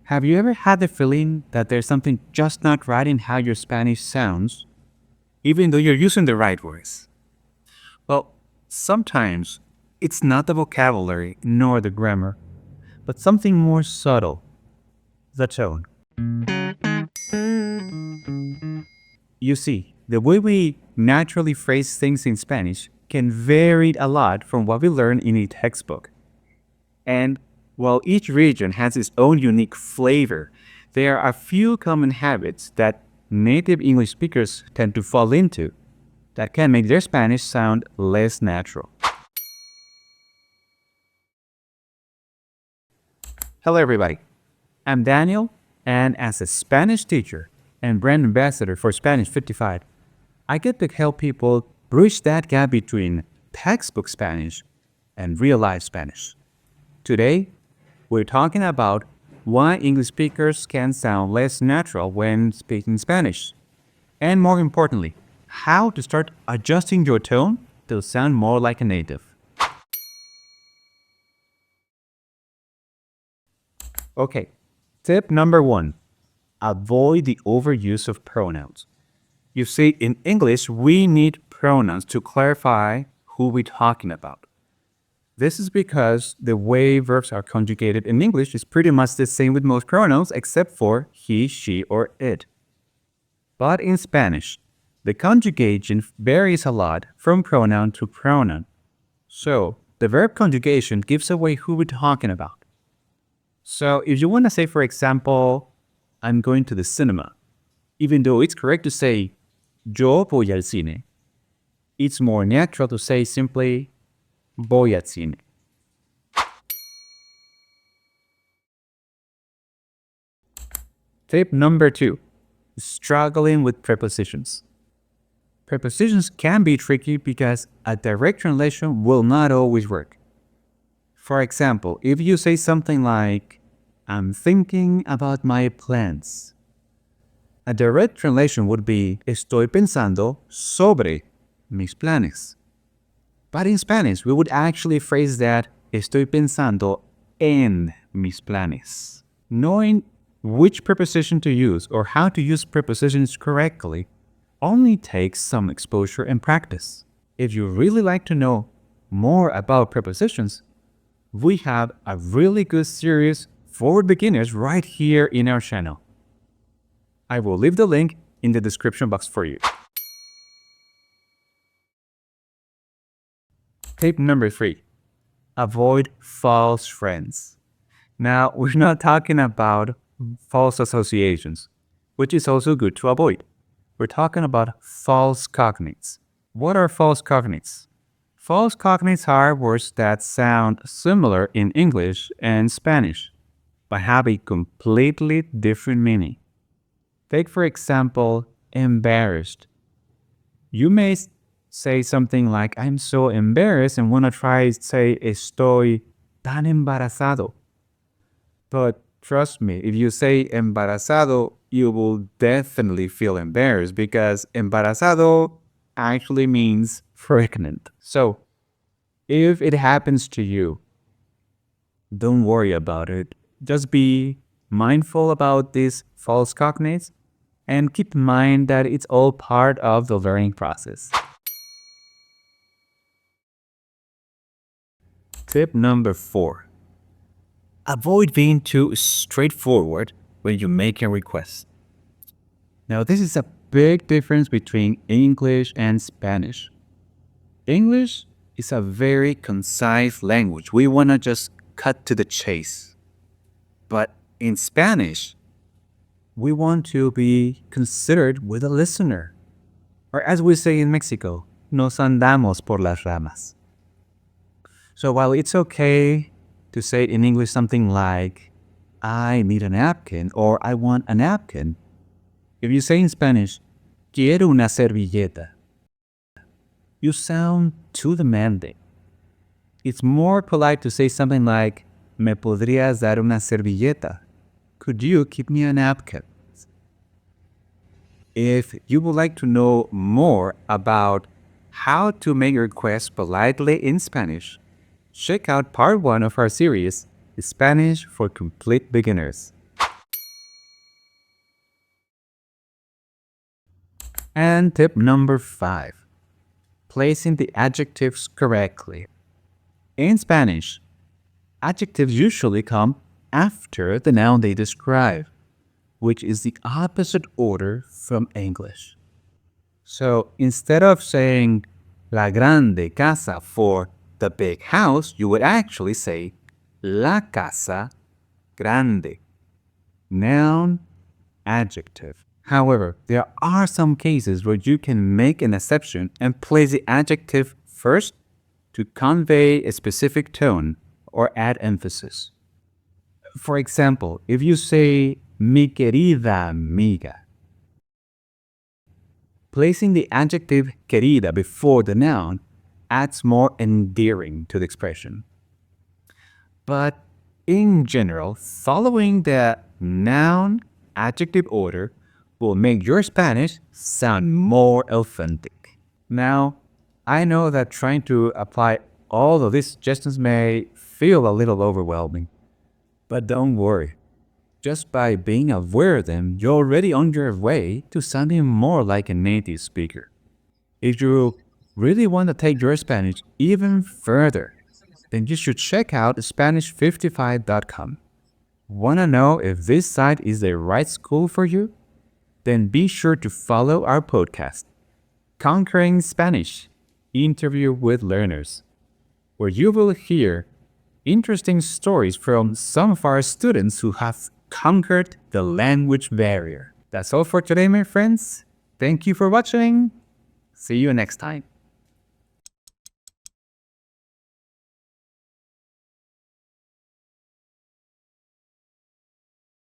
Have you ever had the feeling that there's something just not right in how your Spanish sounds, even though you're using the right words? Well, sometimes it's not the vocabulary nor the grammar, but something more subtle, the tone. You see, the way we naturally phrase things in Spanish can vary a lot from what we learn in a textbook. And while each region has its own unique flavor, there are a few common habits that native English speakers tend to fall into that can make their Spanish sound less natural. Hello, everybody. I'm Daniel, and as a Spanish teacher and brand ambassador for Spanish 55, I get to help people bridge that gap between textbook Spanish and real life Spanish. Today, we're talking about why English speakers can sound less natural when speaking Spanish. And more importantly, how to start adjusting your tone to sound more like a native. Okay, tip number 1. Avoid the overuse of pronouns. You see, in English, we need pronouns to clarify who we're talking about. This is because the way verbs are conjugated in English is pretty much the same with most pronouns except for he, she, or it. But in Spanish, the conjugation varies a lot from pronoun to pronoun. So, the verb conjugation gives away who we're talking about. So, if you want to say, for example, I'm going to the cinema, even though it's correct to say yo voy al cine, it's more natural to say simply voy al cine. Tip number 2. Struggling with prepositions. Prepositions can be tricky because a direct translation will not always work. For example, if you say something like, I'm thinking about my plans, a direct translation would be, estoy pensando sobre mis planes. But in Spanish, we would actually phrase that, estoy pensando en mis planes. Knowing which preposition to use or how to use prepositions correctly only takes some exposure and practice. If you really like to know more about prepositions, we have a really good series for beginners right here in our channel. I will leave the link in the description box for you. Tip number 3. Avoid false friends. Now, we're not talking about false associations, which is also good to avoid. We're talking about false cognates. What are false cognates? False cognates are words that sound similar in English and Spanish, but have a completely different meaning. Take, for example, embarrassed. You may say something like, I'm so embarrassed, and want to try say, estoy tan embarazado. But trust me, if you say embarazado, you will definitely feel embarrassed because embarazado actually means pregnant. So, if it happens to you, don't worry about it. Just be mindful about these false cognates and keep in mind that it's all part of the learning process. Tip number 4. Avoid being too straightforward when you make a request. Now, this is a big difference between English and Spanish. English is a very concise language. We want to just cut to the chase. But in Spanish, we want to be considered with the listener. Or as we say in Mexico, nos andamos por las ramas. So while it's okay to say in English something like, I need a napkin or I want a napkin, if you say in Spanish, quiero una servilleta, you sound too demanding. It's more polite to say something like, ¿Me podrías dar una servilleta? Could you keep me a napkin? If you would like to know more about how to make your request politely in Spanish, check out part 1 of our series, Spanish for Complete Beginners. And tip number 5, placing the adjectives correctly. In Spanish, adjectives usually come after the noun they describe, which is the opposite order from English. So instead of saying la grande casa for the big house, you would actually say la casa grande. Noun, adjective. However, there are some cases where you can make an exception and place the adjective first to convey a specific tone or add emphasis. For example, if you say mi querida amiga, placing the adjective querida before the noun adds more endearing to the expression. But in general, following the noun adjective order will make your Spanish sound more authentic. Now, I know that trying to apply all of these suggestions may feel a little overwhelming, but don't worry. Just by being aware of them, you're already on your way to sounding more like a native speaker. If you really want to take your Spanish even further, then you should check out Spanish55.com. Want to know if this site is the right school for you? Then be sure to follow our podcast, Conquering Spanish, Interview with Learners, where you will hear interesting stories from some of our students who have conquered the language barrier. That's all for today, my friends. Thank you for watching. See you next time.